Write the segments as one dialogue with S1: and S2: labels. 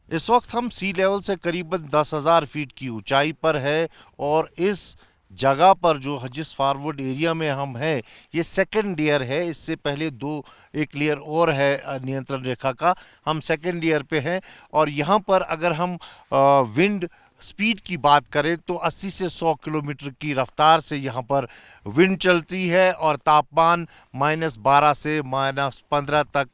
S1: इस वक्त हम सी लेवल से करीबन 10,000 फीट की ऊंचाई पर है और इस जगह पर जो जिस फारवर्ड एरिया में हम हैं ये सेकंड ईयर है। इससे पहले एक लेयर और है नियंत्रण रेखा का। हम सेकंड ईयर पे हैं और यहाँ पर अगर हम विंड स्पीड की बात करें तो 80 से 100 किलोमीटर की रफ्तार से यहाँ पर विंड चलती है और तापमान -12 से -15 तक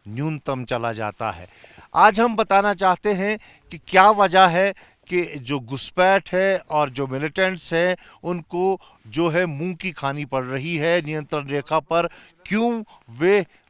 S1: न्यूनतम चला जाता है। आज हम बताना चाहते हैं कि क्या वजह है कि जो घुसपैठ है और जो मिलिटेंट्स हैं उनको जो है मुंह की खानी पड़ रही है नियंत्रण रेखा पर। क्यों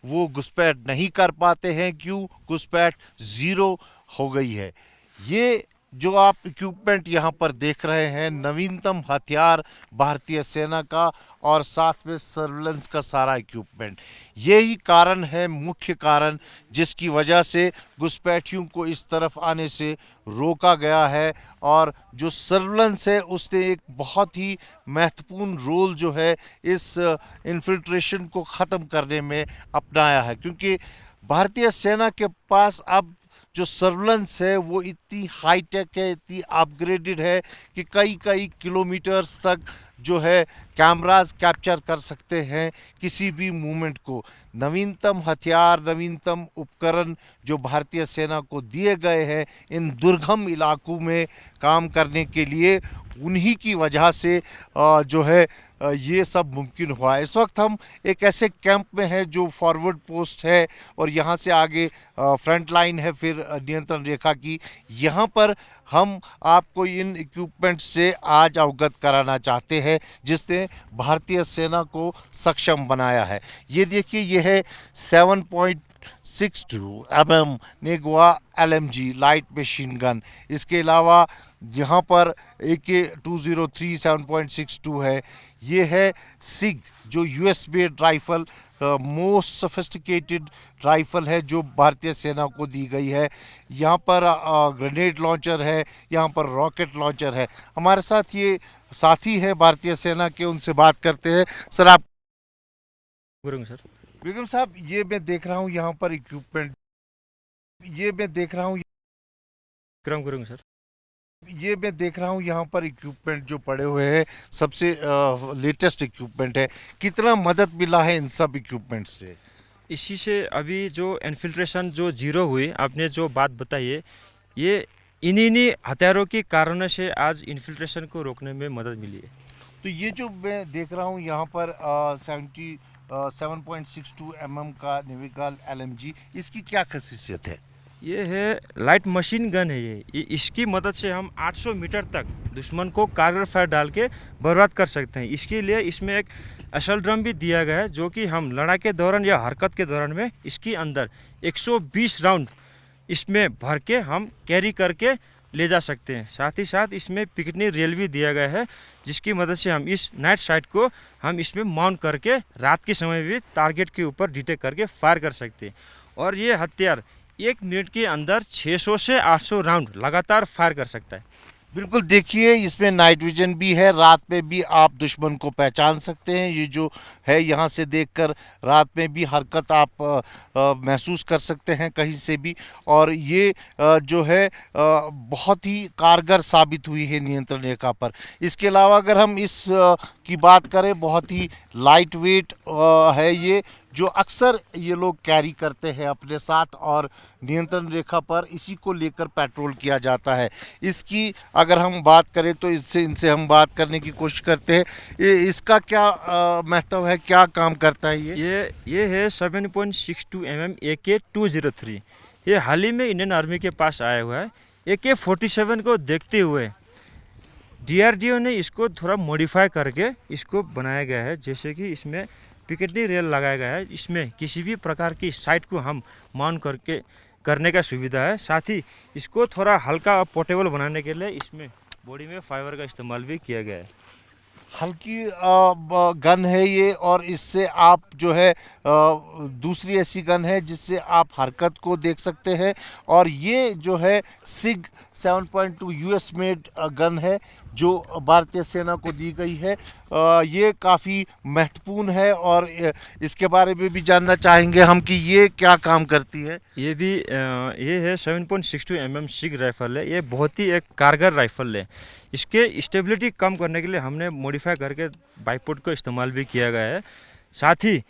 S1: वो घुसपैठ नहीं कर पाते हैं, क्यों घुसपैठ जीरो हो गई है। ये जो आप इक्विपमेंट यहाँ पर देख रहे हैं नवीनतम हथियार भारतीय सेना का और साथ में सर्विलेंस का सारा इक्विपमेंट, यही कारण है, मुख्य कारण जिसकी वजह से घुसपैठियों को इस तरफ आने से रोका गया है। और जो सर्विलेंस है उसने एक बहुत ही महत्वपूर्ण रोल जो है इस इन्फिल्ट्रेशन को ख़त्म करने में अपनाया है, क्योंकि भारतीय सेना के पास अब जो सर्विलेंस है वो इतनी हाईटेक है, इतनी अपग्रेडेड है कि कई कई किलोमीटर्स तक जो है कैमरास कैप्चर कर सकते हैं किसी भी मूवमेंट को। नवीनतम हथियार, नवीनतम उपकरण जो भारतीय सेना को दिए गए हैं इन दुर्गम इलाकों में काम करने के लिए, उन्हीं की वजह से जो है ये सब मुमकिन हुआ है। इस वक्त हम एक ऐसे कैंप में हैं जो फॉरवर्ड पोस्ट है और यहाँ से आगे फ्रंट लाइन है फिर नियंत्रण रेखा की। यहाँ पर हम आपको इन इक्विपमेंट से आज अवगत कराना चाहते हैं जिसने भारतीय सेना को सक्षम बनाया है। ये देखिए, ये है 7.62 mm नेगवा LMG light machine gun. इसके अलावा यहाँ पर AK-203 7.62 है। ये है सिग जो US based rifle, most sophisticated rifle है जो भारतीय सेना को दी गई है। यहाँ पर ग्रेनेड लॉन्चर है, यहाँ पर रॉकेट लॉन्चर है। हमारे साथ ये साथी है भारतीय सेना के, उनसे बात करते हैं। सर आप
S2: गुरुंग सर।
S1: बेगम साहब, ये मैं देख रहा हूँ यहाँ पर इक्विपमेंट, ये मैं देख रहा हूँ
S2: क्रम गुरुंग सर।
S1: ये मैं देख रहा हूँ यहाँ पर इक्विपमेंट जो पड़े हुए हैं सबसे लेटेस्ट इक्विपमेंट है। कितना मदद मिला है इन सब इक्विपमेंट से?
S2: इसी से अभी जो इन्फिल्ट्रेशन जो जीरो हुई, आपने जो बात बताई है, ये इन्हीं हथियारों के कारणों से आज इन्फिल्ट्रेशन को रोकने में मदद मिली है।
S1: तो ये जो मैं देख रहा हूँ यहाँ पर 7.62 mm का नेविकल LMG, इसकी क्या खासियत है?
S2: ये है लाइट मशीन गन है। इसकी मदद से हम 800 मीटर तक दुश्मन को कारगर फायर डाल के बर्बाद कर सकते हैं। इसके लिए इसमें एक असल ड्रम भी दिया गया है जो कि हम लड़ाई के दौरान या हरकत के दौरान में इसके अंदर 120 राउंड इसमें भर के हम कैरी करके ले जा सकते हैं। साथ ही साथ इसमें पिकनी रेल भी दिया गया है जिसकी मदद से हम इस नाइट साइट को हम इसमें माउंट करके रात के समय भी टारगेट के ऊपर डिटेक्ट करके फायर कर सकते हैं। और ये हथियार 1 मिनट के अंदर 600 से 800 राउंड लगातार फायर कर सकता है।
S1: बिल्कुल, देखिए इसमें नाइट विजन भी है, रात में भी आप दुश्मन को पहचान सकते हैं। ये जो है यहाँ से देखकर रात में भी हरकत आप महसूस कर सकते हैं कहीं से भी। और ये जो है बहुत ही कारगर साबित हुई है नियंत्रण रेखा पर। इसके अलावा अगर हम इस की बात करें, बहुत ही लाइट वेट है ये, जो अक्सर ये लोग कैरी करते हैं अपने साथ और नियंत्रण रेखा पर इसी को लेकर पेट्रोल किया जाता है। इसकी अगर हम बात करें तो इनसे हम बात करने की कोशिश करते हैं। इसका क्या महत्व है, क्या काम करता है
S2: ये है 7.62 mm AK-203। ये हाल ही में इंडियन आर्मी के पास आया हुआ है। AK-47 को देखते हुए DRDO ने इसको थोड़ा मॉडिफाई करके इसको बनाया गया है, जैसे कि इसमें पिकेटनी रेल लगाया गया है। इसमें किसी भी प्रकार की साइट को हम माउंट करके करने का सुविधा है। साथ ही इसको थोड़ा हल्का और पोर्टेबल बनाने के लिए इसमें बॉडी में फाइबर का इस्तेमाल भी किया गया है।
S1: हल्की गन है ये, और इससे आप जो है दूसरी ऐसी गन है जिससे आप हरकत को देख सकते हैं। और ये जो है सिग 7.2 US मेड गन है। जो भारतीय सेना को दी गई है ये काफ़ी महत्वपूर्ण है, और इसके बारे में भी जानना चाहेंगे हम कि ये क्या काम करती है।
S2: ये है 7.62 mm सिग राइफल है। ये बहुत ही एक कारगर राइफल है। इसके स्टेबिलिटी कम करने के लिए हमने मॉडिफाई करके बाइपोड को इस्तेमाल भी किया गया है। साथ ही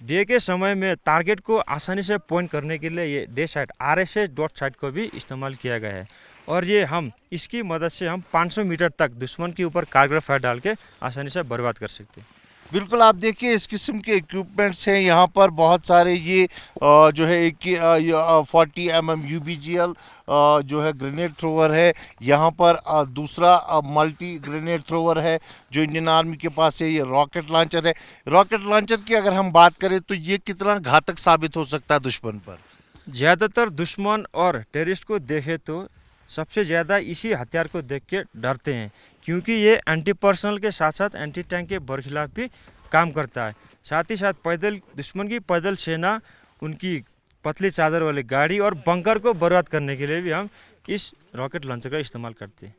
S2: डे के समय में टारगेट को आसानी से पॉइंट करने के लिए ये day site RSS dot site को भी इस्तेमाल किया गया है, और ये हम इसकी मदद से हम 500 मीटर तक दुश्मन के ऊपर कारगर फायर डाल के आसानी से बर्बाद कर सकते हैं।
S1: बिल्कुल, आप देखिए इस किस्म के इक्विपमेंट्स हैं यहाँ पर बहुत सारे। ये जो है एक 40 mm UBGL जो है ग्रेनेड थ्रोवर है। यहाँ पर दूसरा मल्टी ग्रेनेड थ्रोवर है जो इंडियन आर्मी के पास है। ये रॉकेट लॉन्चर है। रॉकेट लॉन्चर की अगर हम बात करें तो ये कितना घातक साबित हो सकता है दुश्मन पर?
S2: ज़्यादातर दुश्मन और टेररिस्ट को देखे तो सबसे ज़्यादा इसी हथियार को देख के डरते हैं, क्योंकि ये एंटी पर्सनल के साथ साथ एंटी टैंक के बरखिलाफ भी काम करता है। साथ ही साथ पैदल दुश्मन की पैदल सेना, उनकी पतली चादर वाली गाड़ी और बंकर को बर्बाद करने के लिए भी हम इस रॉकेट लॉन्चर का इस्तेमाल करते हैं।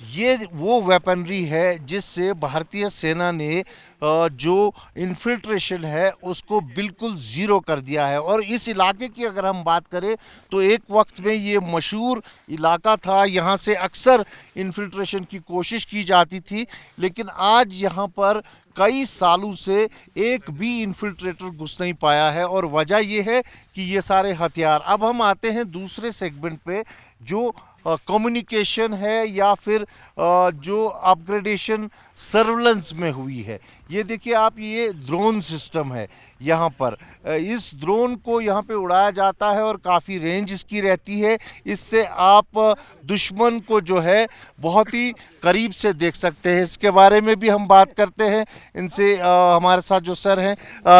S1: ये वो वेपनरी है जिससे भारतीय सेना ने जो इन्फिल्ट्रेशन है उसको बिल्कुल ज़ीरो कर दिया है। और इस इलाके की अगर हम बात करें तो एक वक्त में ये मशहूर इलाका था। यहाँ से अक्सर इन्फिल्ट्रेशन की कोशिश की जाती थी, लेकिन आज यहाँ पर कई सालों से एक भी इन्फिल्ट्रेटर घुस नहीं पाया है, और वजह ये है कि ये सारे हथियार। अब हम आते हैं दूसरे सेगमेंट पे जो कम्युनिकेशन है या फिर जो अपग्रेडेशन सर्वेलेंस में हुई है। ये देखिए आप, ये ड्रोन सिस्टम है यहाँ पर। इस ड्रोन को यहाँ पे उड़ाया जाता है और काफ़ी रेंज इसकी रहती है। इससे आप दुश्मन को जो है बहुत ही करीब से देख सकते हैं। इसके बारे में भी हम बात करते हैं इनसे। हमारे साथ जो सर हैं,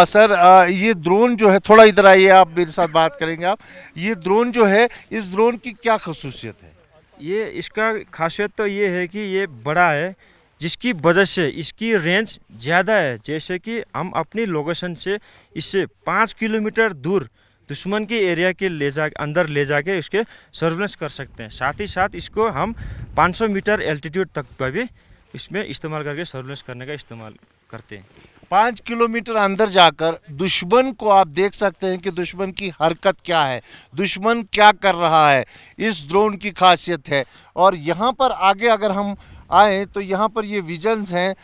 S1: सर ये ड्रोन जो है, थोड़ा इधर आइए, आप मेरे साथ बात करेंगे आप। ये ड्रोन जो है, इस ड्रोन की क्या खसूसियत है?
S2: ये इसका खासियत तो ये है कि ये बड़ा है, जिसकी वजह से इसकी रेंज ज़्यादा है। जैसे कि हम अपनी लोकेशन से इससे 5 किलोमीटर दूर दुश्मन के एरिया के अंदर ले जाके इसके सर्वेलेंस कर सकते हैं। साथ ही साथ इसको हम 500 मीटर एल्टीट्यूड तक पर भी इसमें इस्तेमाल करके सर्वेलेंस करने का इस्तेमाल करते हैं।
S1: 5 किलोमीटर अंदर जाकर दुश्मन को आप देख सकते हैं कि दुश्मन की हरकत क्या है, दुश्मन क्या कर रहा है। इस ड्रोन की खासियत है। और यहाँ पर आगे अगर हम आए तो यहाँ पर ये विजन्स हैं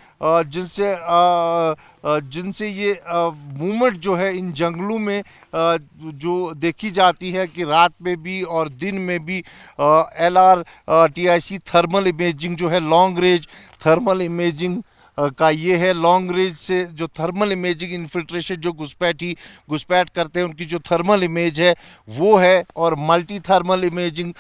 S1: जिनसे ये मूवमेंट जो है इन जंगलों में जो देखी जाती है कि रात में भी और दिन में भी LRTIC थर्मल इमेजिंग जो है, लॉन्ग रेंज थर्मल इमेजिंग का ये है। लॉन्ग रेंज से जो थर्मल इमेजिंग इन्फिल्ट्रेशन जो घुसपैठ करते हैं उनकी जो थर्मल इमेज है वो है, और मल्टी थर्मल इमेजिंग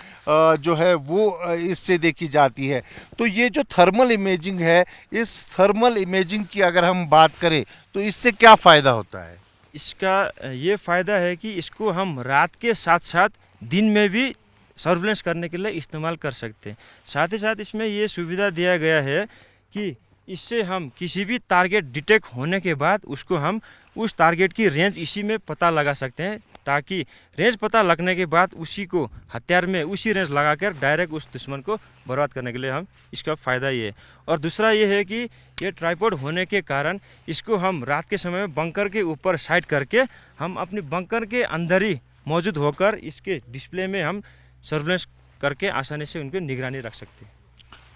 S1: जो है वो इससे देखी जाती है। तो ये जो थर्मल इमेजिंग है, इस थर्मल इमेजिंग की अगर हम बात करें तो इससे क्या फ़ायदा होता है?
S2: इसका ये फ़ायदा है कि इसको हम रात के साथ साथ दिन में भी सर्वेलेंस करने के लिए इस्तेमाल कर सकते हैं। साथ ही साथ इसमें ये सुविधा दिया गया है कि इससे हम किसी भी टारगेट डिटेक्ट होने के बाद उसको हम उस टारगेट की रेंज इसी में पता लगा सकते हैं, ताकि रेंज पता लगने के बाद उसी को हथियार में उसी रेंज लगाकर डायरेक्ट उस दुश्मन को बर्बाद करने के लिए हम इसका फ़ायदा ये है। और दूसरा ये है कि ये ट्राइपॉड होने के कारण इसको हम रात के समय में बंकर के ऊपर साइड करके हम अपने बंकर के अंदर ही मौजूद होकर इसके डिस्प्ले में हम सर्वेलेंस करके आसानी से उनकी निगरानी रख सकते हैं।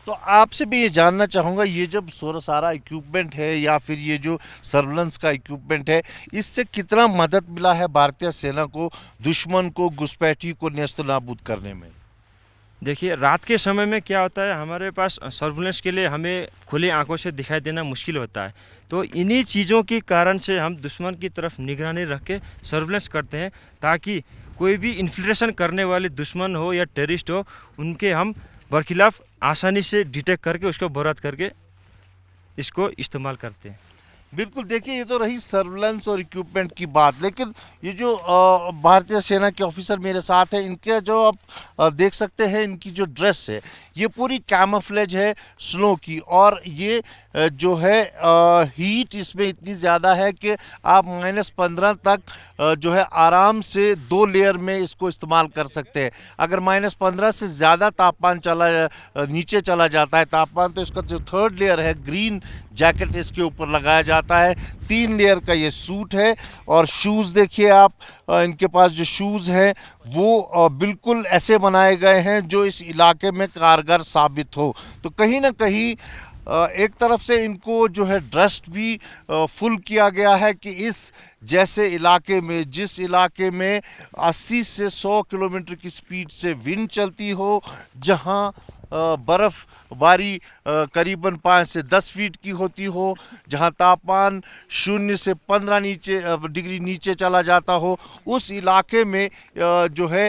S1: तो आपसे भी ये जानना चाहूँगा, ये जब सारा इक्विपमेंट है या फिर ये जो सर्वेलेंस का इक्विपमेंट है, इससे कितना मदद मिला है भारतीय सेना को दुश्मन को, घुसपैठी को नेस्तनाबूद करने में?
S2: देखिए, रात के समय में क्या होता है, हमारे पास सर्वेलेंस के लिए हमें खुली आंखों से दिखाई देना मुश्किल होता है। तो इन्हीं चीज़ों के कारण से हम दुश्मन की तरफ निगरानी रख के सर्वेलेंस करते हैं, ताकि कोई भी इन्फिल्ट्रेशन करने वाले दुश्मन हो या टेररिस्ट हो, उनके हम बरखिलाफ आसानी से डिटेक्ट करके उसको बर्बाद करके इसको इस्तेमाल करते हैं।
S1: बिल्कुल, देखिए ये तो रही सर्वेलेंस और इक्विपमेंट की बात, लेकिन ये जो भारतीय सेना के ऑफिसर मेरे साथ हैं, इनके जो आप देख सकते हैं, इनकी जो ड्रेस है ये पूरी कैमोफ्लेज है स्नो की, और ये जो है हीट इसमें इतनी ज़्यादा है कि आप -15 तक जो है आराम से 2 लेयर में इसको इस्तेमाल कर सकते हैं। अगर -15 से ज़्यादा तापमान नीचे चला जाता है तापमान, तो इसका जो थर्ड लेयर है ग्रीन जैकेट इसके ऊपर लगाया जाता है। 3 लेयर का ये सूट है। और शूज़ देखिए आप, इनके पास जो शूज़ हैं वो बिल्कुल ऐसे बनाए गए हैं जो इस इलाके में कारगर साबित हो। तो कहीं ना कहीं एक तरफ से इनको जो है ड्रेस्ड भी फुल किया गया है कि इस जैसे इलाके में, जिस इलाके में 80 से 100 किलोमीटर की स्पीड से विंड चलती हो, जहां बर्फ़बारी करीबन 5 से 10 फीट की होती हो, जहां तापमान 0 से 15 डिग्री नीचे चला जाता हो, उस इलाके में जो है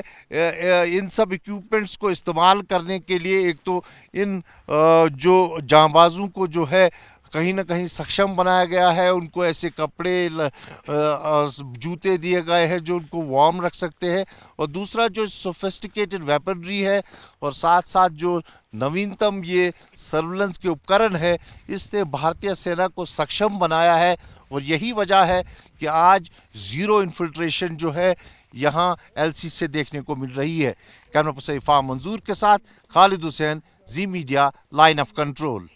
S1: इन सब इक्विपमेंट्स को इस्तेमाल करने के लिए एक तो इन जो जांबाजों को जो है कहीं ना कहीं सक्षम बनाया गया है। उनको ऐसे कपड़े, जूते दिए गए हैं जो उनको वार्म रख सकते हैं। और दूसरा जो सोफिस्टिकेटेड वेपनरी है और साथ साथ जो नवीनतम ये सर्विलेंस के उपकरण है, इसने भारतीय सेना को सक्षम बनाया है। और यही वजह है कि आज ज़ीरो इन्फिल्ट्रेशन जो है यहाँ एलसी से देखने को मिल रही है। कैमरा पर्सन इरफान मंजूर के साथ खालिद हुसैन, जी मीडिया, लाइन ऑफ कंट्रोल।